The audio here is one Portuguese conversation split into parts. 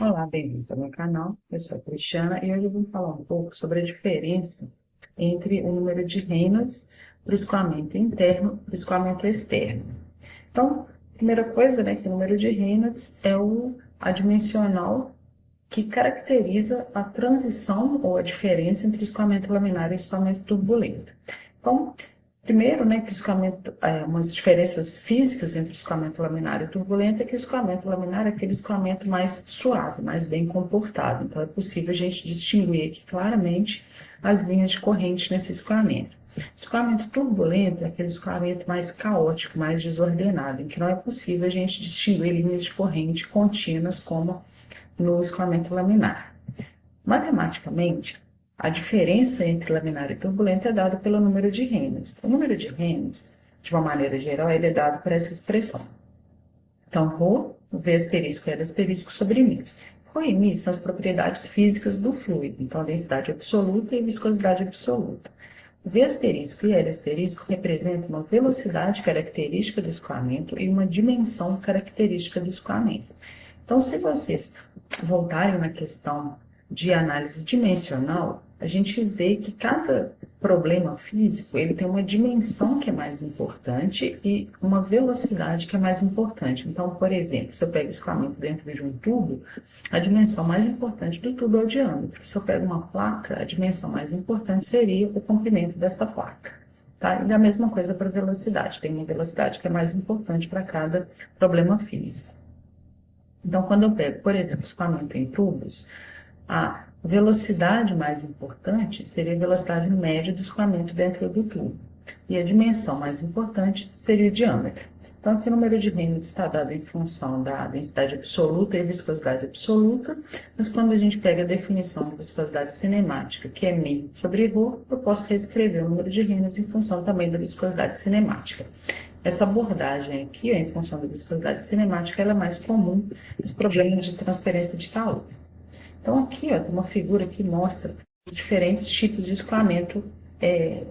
Olá, bem-vindos ao meu canal. Eu sou a Cristiana e hoje eu vou falar um pouco sobre a diferença entre o número de Reynolds para o escoamento interno e o escoamento externo. Então, primeira coisa, né, que o número de Reynolds é a dimensional que caracteriza a transição ou a diferença entre o escoamento laminar e o escoamento turbulento. Então, primeiro, né, que o escoamento, umas diferenças físicas entre o escoamento laminar e o turbulento é que o escoamento laminar é aquele escoamento mais suave, mais bem comportado. Então, é possível a gente distinguir aqui claramente as linhas de corrente nesse escoamento. O escoamento turbulento é aquele escoamento mais caótico, mais desordenado, em que não é possível a gente distinguir linhas de corrente contínuas como no escoamento laminar. Matematicamente, a diferença entre laminar e turbulento é dada pelo número de Reynolds. O número de Reynolds, de uma maneira geral, ele é dado por essa expressão. Então, ρ, V asterisco e L asterisco sobre μ. Ρ e μ são as propriedades físicas do fluido, então a densidade absoluta e viscosidade absoluta. V asterisco e L asterisco representam uma velocidade característica do escoamento e uma dimensão característica do escoamento. Então, se vocês voltarem na questão de análise dimensional, a gente vê que cada problema físico ele tem uma dimensão que é mais importante e uma velocidade que é mais importante. Então, por exemplo, se eu pego escoamento dentro de um tubo, a dimensão mais importante do tubo é o diâmetro. Se eu pego uma placa, a dimensão mais importante seria o comprimento dessa placa. Tá? E a mesma coisa para a velocidade. Tem uma velocidade que é mais importante para cada problema físico. Então, quando eu pego, por exemplo, escoamento em tubos, a velocidade mais importante seria a velocidade média do escoamento dentro do tubo. E a dimensão mais importante seria o diâmetro. Então, aqui o número de Reynolds está dado em função da densidade absoluta e viscosidade absoluta, mas quando a gente pega a definição de viscosidade cinemática, que é μ sobre ρ, eu posso reescrever o número de Reynolds em função também da viscosidade cinemática. Essa abordagem aqui, em função da viscosidade cinemática, ela é mais comum nos problemas de transferência de calor. Então, aqui tem uma figura que mostra os diferentes tipos de escoamento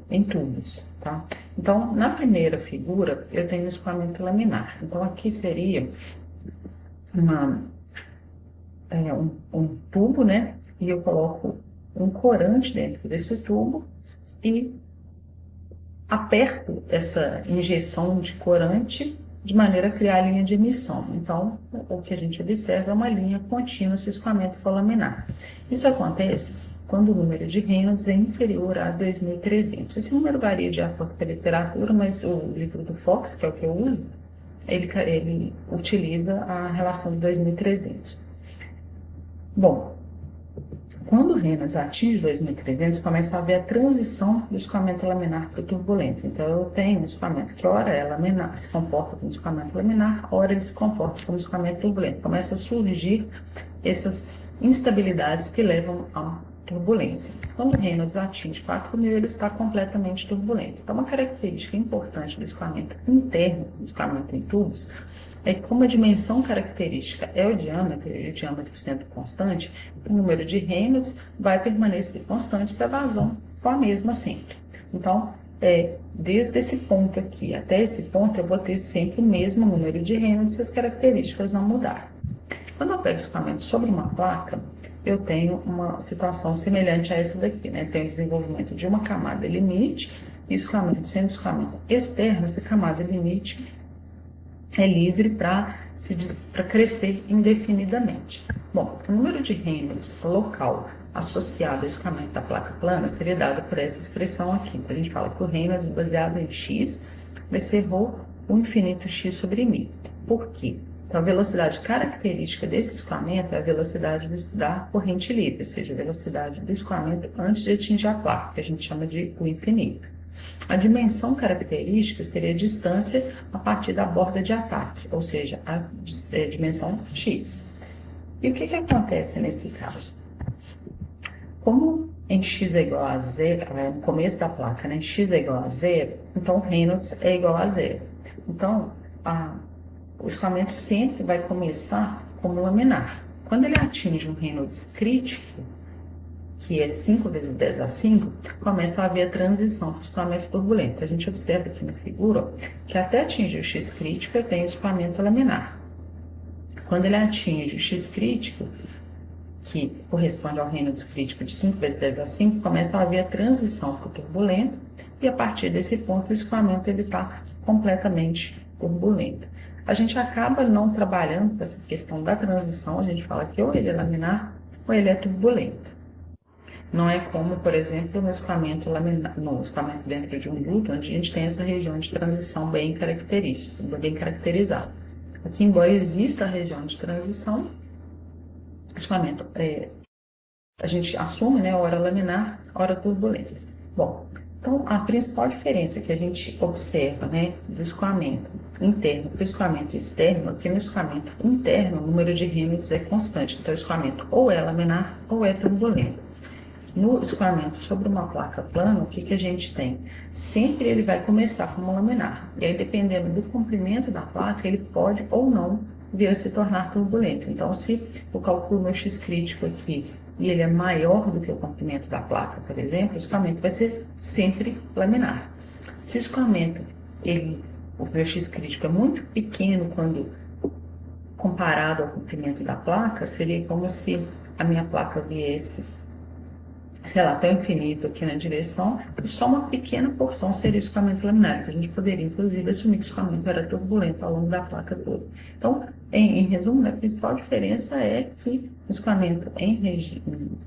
em tubos. Tá? Então, na primeira figura, eu tenho o escoamento laminar. Então, aqui seria um tubo, né? E eu coloco um corante dentro desse tubo e aperto essa injeção de corante de maneira a criar a linha de emissão. Então, o que a gente observa é uma linha contínua se o escoamento for laminar. Isso acontece quando o número de Reynolds é inferior a 2.300. Esse número varia de acordo com a literatura, mas o livro do Fox, que é o que eu uso, ele utiliza a relação de 2.300. Bom, quando o Reynolds atinge 2.300, começa a haver a transição do escoamento laminar para o turbulento. Então, eu tenho um escoamento que, ora é laminar, se comporta como escoamento laminar, ora ele se comporta como escoamento turbulento. Começa a surgir essas instabilidades que levam à turbulência. Quando o Reynolds atinge 4.000, ele está completamente turbulento. Então, uma característica importante do escoamento interno, do escoamento em tubos, é que como a dimensão característica é o diâmetro, e o diâmetro sendo constante, o número de Reynolds vai permanecer constante se a vazão for a mesma sempre. Então, desde esse ponto aqui até esse ponto, eu vou ter sempre o mesmo número de Reynolds se as características não mudarem. Quando eu pego escoamento sobre uma placa, eu tenho uma situação semelhante a essa daqui, né? Tem o desenvolvimento de uma camada limite, e escoamento sendo escoamento externo, essa camada limite é livre para crescer indefinidamente. Bom, o número de Reynolds local associado ao escoamento da placa plana seria dado por essa expressão aqui. Então, a gente fala que o Reynolds baseado em x vai ser ρ, o infinito x sobre μ. Por quê? Então, a velocidade característica desse escoamento é a velocidade da corrente livre, ou seja, a velocidade do escoamento antes de atingir a placa, que a gente chama de o infinito. A dimensão característica seria a distância a partir da borda de ataque, ou seja, a dimensão x. E o que acontece nesse caso? Como em x é igual a zero, no começo da placa, né, x é igual a zero, então Reynolds é igual a zero. Então, o escoamento sempre vai começar como laminar. Quando ele atinge um Reynolds crítico, que é 5 vezes 10 a 5, começa a haver a transição para o escoamento turbulento. A gente observa aqui na figura que até atingir o x crítico, eu tenho o escoamento laminar. Quando ele atinge o x crítico, que corresponde ao Reynolds crítico de 5 vezes 10 a 5, começa a haver a transição para o turbulento, e a partir desse ponto o escoamento está completamente turbulento. A gente acaba não trabalhando com essa questão da transição, a gente fala que ou ele é laminar ou ele é turbulento. Não é como, por exemplo, no escoamento laminar, no escoamento dentro de um duto, onde a gente tem essa região de transição bem caracterizada. Aqui, embora exista a região de transição, escoamento, a gente assume, né, hora laminar, hora turbulenta. Bom, então a principal diferença que a gente observa, né, do escoamento interno para o escoamento externo é que no escoamento interno o número de Reynolds é constante, então o escoamento ou é laminar ou é turbulento. No escoamento sobre uma placa plana, o que a gente tem? Sempre ele vai começar como laminar, e aí dependendo do comprimento da placa, ele pode ou não vir a se tornar turbulento. Então, se eu calculo meu X crítico aqui e ele é maior do que o comprimento da placa, por exemplo, o escoamento vai ser sempre laminar. Se o escoamento, o meu X crítico é muito pequeno quando comparado ao comprimento da placa, seria como se a minha placa viesse, sei lá, até o infinito aqui na direção, e só uma pequena porção seria o escoamento laminar. Então, a gente poderia, inclusive, assumir que o escoamento era turbulento ao longo da placa toda. Então, em resumo, a principal diferença é que o escoamento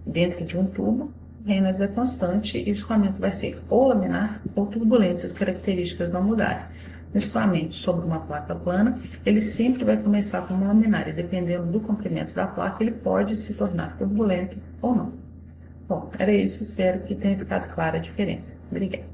dentro de um tubo, o Reynolds é constante e o escoamento vai ser ou laminar ou turbulento, se as características não mudarem. No escoamento sobre uma placa plana, ele sempre vai começar como laminar, e dependendo do comprimento da placa, ele pode se tornar turbulento ou não. Bom, era isso, espero que tenha ficado clara a diferença. Obrigada.